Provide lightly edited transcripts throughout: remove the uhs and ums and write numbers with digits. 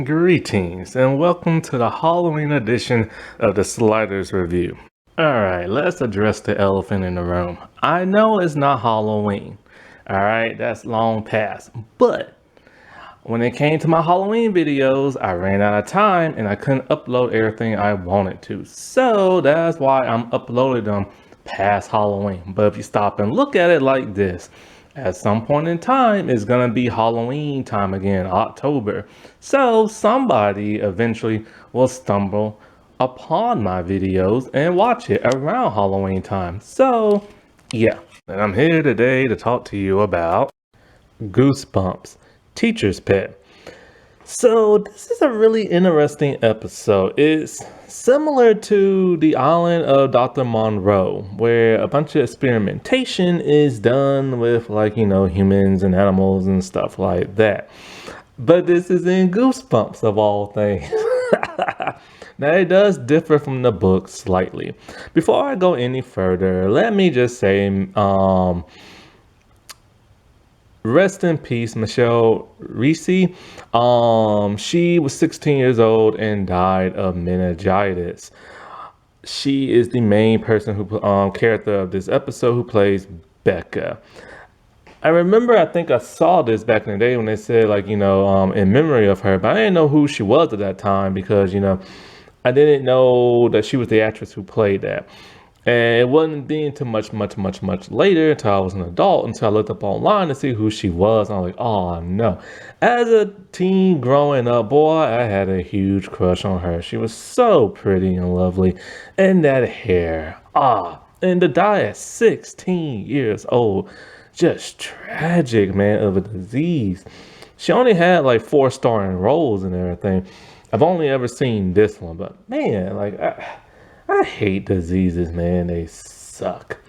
Greetings and welcome to the Halloween edition of the Sliders Review. Alright, let's address the elephant in the room. I know it's not Halloween. Alright, that's long past. But when it came to my Halloween videos, I ran out of time and I couldn't upload everything I wanted to. So that's why I'm uploading them past Halloween. But if you stop and look at it like this, at some point in time, it's gonna be Halloween time again, October. So somebody eventually will stumble upon my videos and watch it around Halloween time. So yeah, and I'm here today to talk to you about Goosebumps, Teacher's Pet. So this is a really interesting episode. It's similar to the island of Dr. Monroe, where a bunch of experimentation is done with humans and animals and stuff like that. But this is in Goosebumps of all things. Now it does differ from the book slightly. Before I go any further, let me just say, rest in peace, Michelle Reese. She was 16 years old and died of meningitis. She is the main person who character of this episode who plays Becca. I remember, I think I saw this back in the day when they said in memory of her, but I didn't know who she was at that time because I didn't know that she was the actress who played that. And it wasn't being too much later until I was an adult, until I looked up online to see who she was. And I'm like, oh no. As a teen growing up, boy, I had a huge crush on her. She was so pretty and lovely. And that hair. And to die at 16 years old. Just tragic, man, of a disease. She only had like 4 starring roles and everything. I've only ever seen this one, but man, I hate diseases, man. They suck.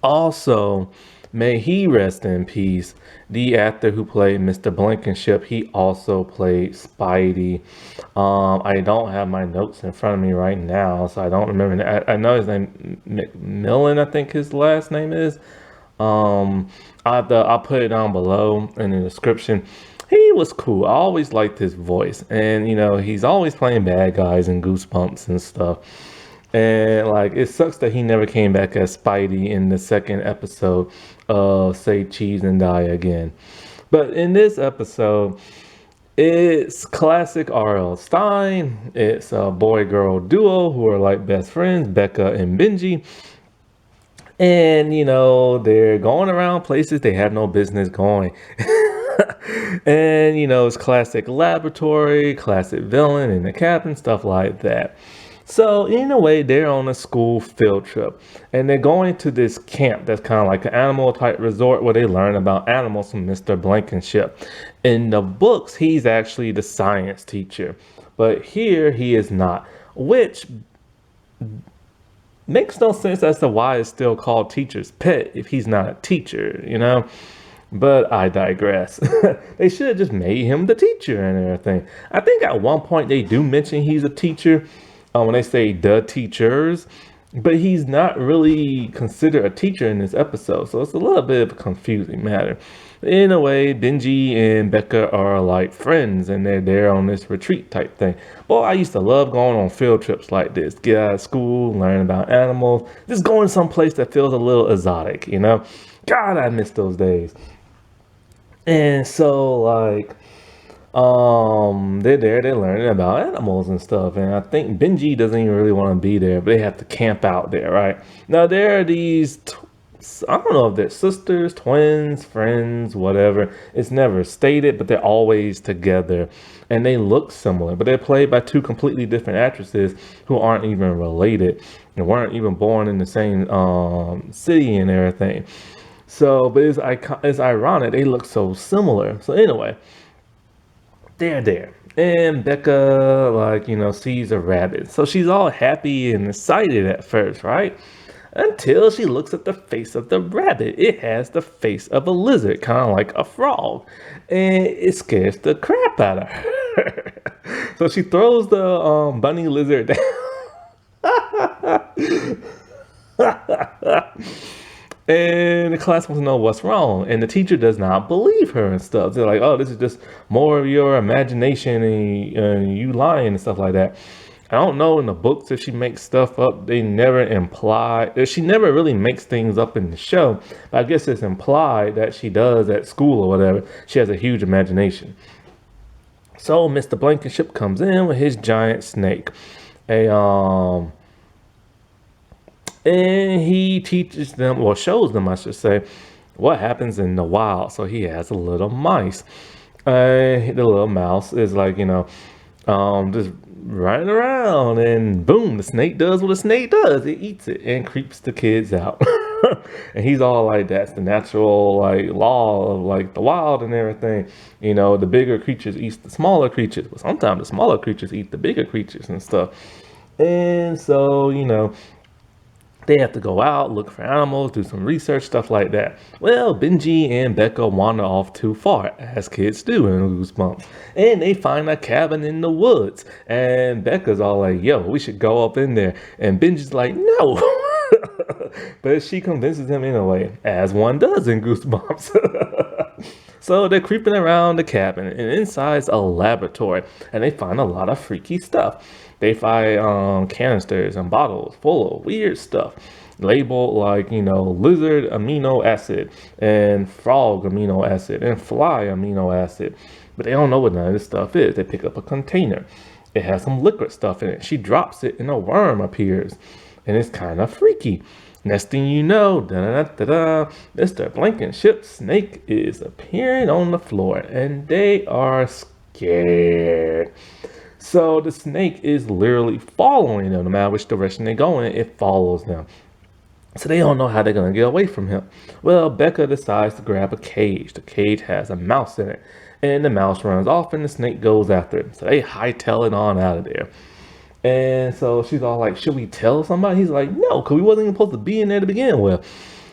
Also, may he rest in peace. The actor who played Mr. Blankenship, he also played Spidey. I don't have my notes in front of me right now, so I don't remember. I know his name, McMillan, I think his last name is. I'll put it down below in the description. He was cool. I always liked his voice. And, he's always playing bad guys in Goosebumps and stuff. And, it sucks that he never came back as Spidey in the second episode of Say Cheese and Die Again. But in this episode, it's classic R.L. Stine. It's a boy-girl duo who are like best friends, Becca and Benji. And, they're going around places they have no business going. And, it's classic laboratory, classic villain and the captain, stuff like that. So, in a way, they're on a school field trip. And they're going to this camp that's kind of like an animal type resort where they learn about animals from Mr. Blankenship. In the books, he's actually the science teacher. But here, he is not. Which makes no sense as to why it's still called Teacher's Pet if he's not a teacher, But I digress. They should have just made him the teacher and everything. I think at one point they do mention he's a teacher when they say the teachers, but he's not really considered a teacher in this episode. So it's a little bit of a confusing matter. In a way, Benji and Becca are like friends and they're there on this retreat type thing. Boy, I used to love going on field trips like this. Get out of school, learn about animals, just going someplace that feels a little exotic, God, I miss those days. And so they're there, they're learning about animals and stuff. And I think Benji doesn't even really want to be there, but they have to camp out there, right? Now there are these, I don't know if they're sisters, twins, friends, whatever. It's never stated, but they're always together. And they look similar, but they're played by 2 completely different actresses who aren't even related and weren't even born in the same city and everything. So, but it's ironic, they look so similar. So anyway, they're there. And Becca, sees a rabbit. So she's all happy and excited at first, right? Until she looks at the face of the rabbit. It has the face of a lizard, kind of like a frog. And it scares the crap out of her. So she throws the bunny lizard down. And the class wants to know what's wrong. And the teacher does not believe her and stuff. They're like, oh, this is just more of your imagination and you lying and stuff like that. I don't know in the books if she makes stuff up. They never imply, she never really makes things up in the show. But I guess it's implied that she does at school or whatever. She has a huge imagination. So Mr. Blankenship comes in with his giant snake. And he teaches them, or shows them, I should say, what happens in the wild. So he has a little mice. The little mouse is like, just running around, and boom, the snake does what a snake does. It eats it and creeps the kids out. And he's all like, that's the natural like law of like the wild and everything. The bigger creatures eat the smaller creatures, but sometimes the smaller creatures eat the bigger creatures and stuff. And so, they have to go out, look for animals, do some research, stuff like that. Well, Benji and Becca wander off too far, as kids do in Goosebumps. And they find a cabin in the woods. And Becca's all like, yo, we should go up in there. And Benji's like, no. But she convinces him anyway, as one does in Goosebumps. So they're creeping around the cabin, and inside's a laboratory, and they find a lot of freaky stuff. They find canisters and bottles full of weird stuff, labeled like, lizard amino acid, and frog amino acid, and fly amino acid. But they don't know what none of this stuff is. They pick up a container. It has some liquid stuff in it. She drops it, and a worm appears, and it's kind of freaky. Next thing you know, Mr. Blankenship's snake is appearing on the floor, and they are scared. So the snake is literally following them. No matter which direction they go in, it follows them. So they don't know how they're going to get away from him. Well, Becca decides to grab a cage. The cage has a mouse in it, and the mouse runs off, and the snake goes after it. So they hightail it on out of there. And so she's all like, should we tell somebody? He's like, no, because we wasn't even supposed to be in there to begin with.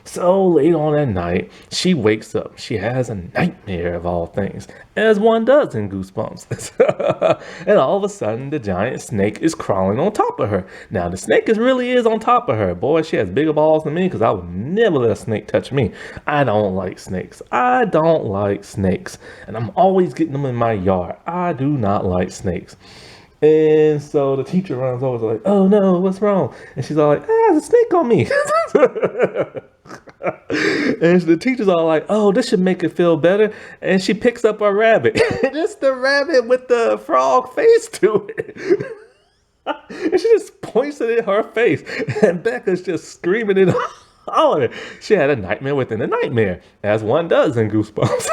So late on at night, she wakes up. She has a nightmare of all things, as one does in Goosebumps. And all of a sudden, the giant snake is crawling on top of her. Now, the snake really is on top of her. Boy, she has bigger balls than me, because I would never let a snake touch me. I don't like snakes. I don't like snakes. And I'm always getting them in my yard. I do not like snakes. And so the teacher runs over, like, oh no, what's wrong? And she's all like, there's a snake on me. And the teacher's all like, oh, this should make it feel better. And she picks up a rabbit. And it's the rabbit with the frog face to it. And she just points it in her face. And Becca's just screaming it all. She had a nightmare within a nightmare, as one does in Goosebumps.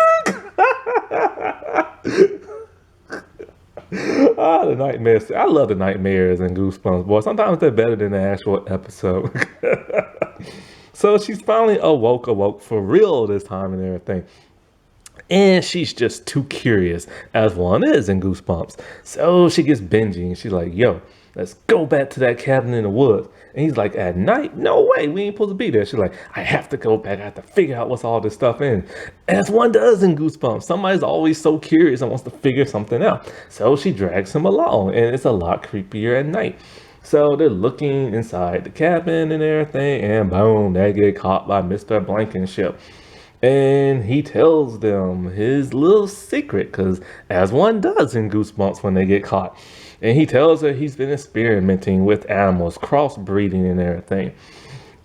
The nightmares. I love the nightmares and Goosebumps, boy. Sometimes they're better than the actual episode. So she's finally awoke for real this time and everything. And she's just too curious, as one is in Goosebumps. So she gets Benji, and she's like, yo, let's go back to that cabin in the woods. And he's like, at night? No way, we ain't supposed to be there. She's like, I have to go back. I have to figure out what's all this stuff in. As one does in Goosebumps. Somebody's always so curious and wants to figure something out. So she drags him along, and it's a lot creepier at night. So they're looking inside the cabin and everything, and boom, they get caught by Mr. Blankenship. And he tells them his little secret, because as one does in Goosebumps when they get caught. And he tells her he's been experimenting with animals, crossbreeding and everything.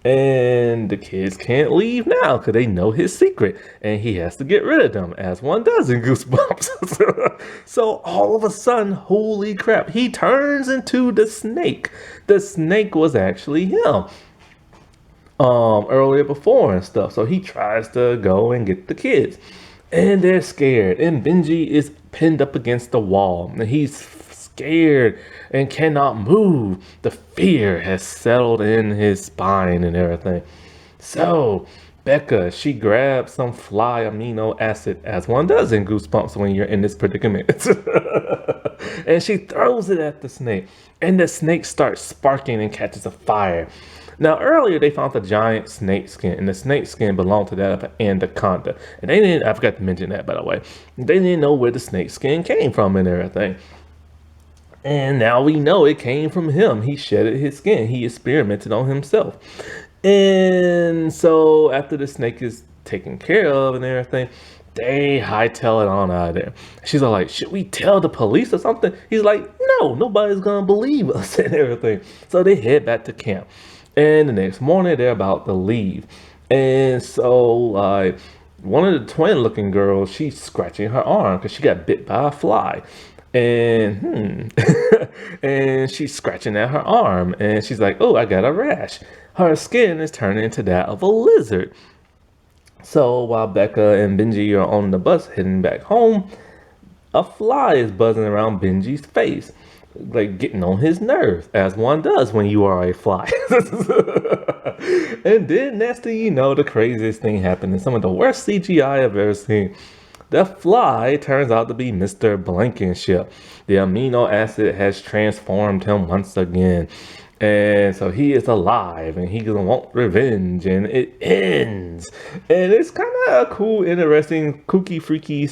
And the kids can't leave now because they know his secret. And he has to get rid of them, as one does in Goosebumps. So all of a sudden, holy crap, he turns into the snake. The snake was actually him. Earlier before and stuff. So he tries to go and get the kids. And they're scared. And Benji is pinned up against the wall. And he's scared and cannot move. The fear has settled in his spine and everything. So Becca, she grabs some fly amino acid, as one does in Goosebumps when you're in this predicament. And she throws it at the snake. And the snake starts sparking and catches a fire. Now, earlier they found the giant snake skin, and the snake skin belonged to that of an anaconda. And they didn't, I forgot to mention that, by the way. They didn't know where the snake skin came from and everything. And now we know it came from him. He shedded his skin. He experimented on himself. And so after the snake is taken care of and everything, they hightail it on out of there. She's all like, should we tell the police or something? He's like, no, nobody's gonna believe us and everything. So they head back to camp. And the next morning they're about to leave. And so like one of the twin looking girls, she's scratching her arm because she got bit by a fly. And and she's scratching at her arm and she's like, oh, I got a rash. Her skin is turning into that of a lizard. So while Becca and Benji are on the bus heading back home, a fly is buzzing around Benji's face, like getting on his nerves, as one does when you are a fly. And then next thing you know, the craziest thing happened, and some of the worst CGI I've ever seen. The fly turns out to be Mr. Blankenship. The amino acid has transformed him once again. And so he is alive and he's gonna want revenge and it ends. And it's kind of a cool, interesting, kooky, freaky,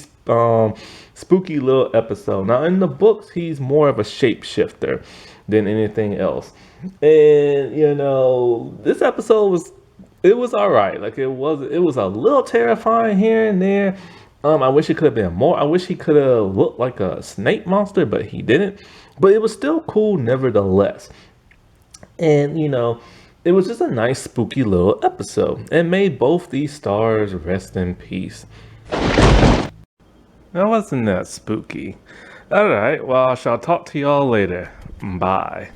spooky little episode. Now in the books, he's more of a shapeshifter than anything else. And you know, this episode was all right. Like it was a little terrifying here and there. I wish it could have been more. I wish he could have looked like a snake monster, but he didn't. But it was still cool nevertheless. And, you know, it was just a nice, spooky little episode. And made both these stars rest in peace. That wasn't that spooky. Alright, well, I shall talk to y'all later. Bye.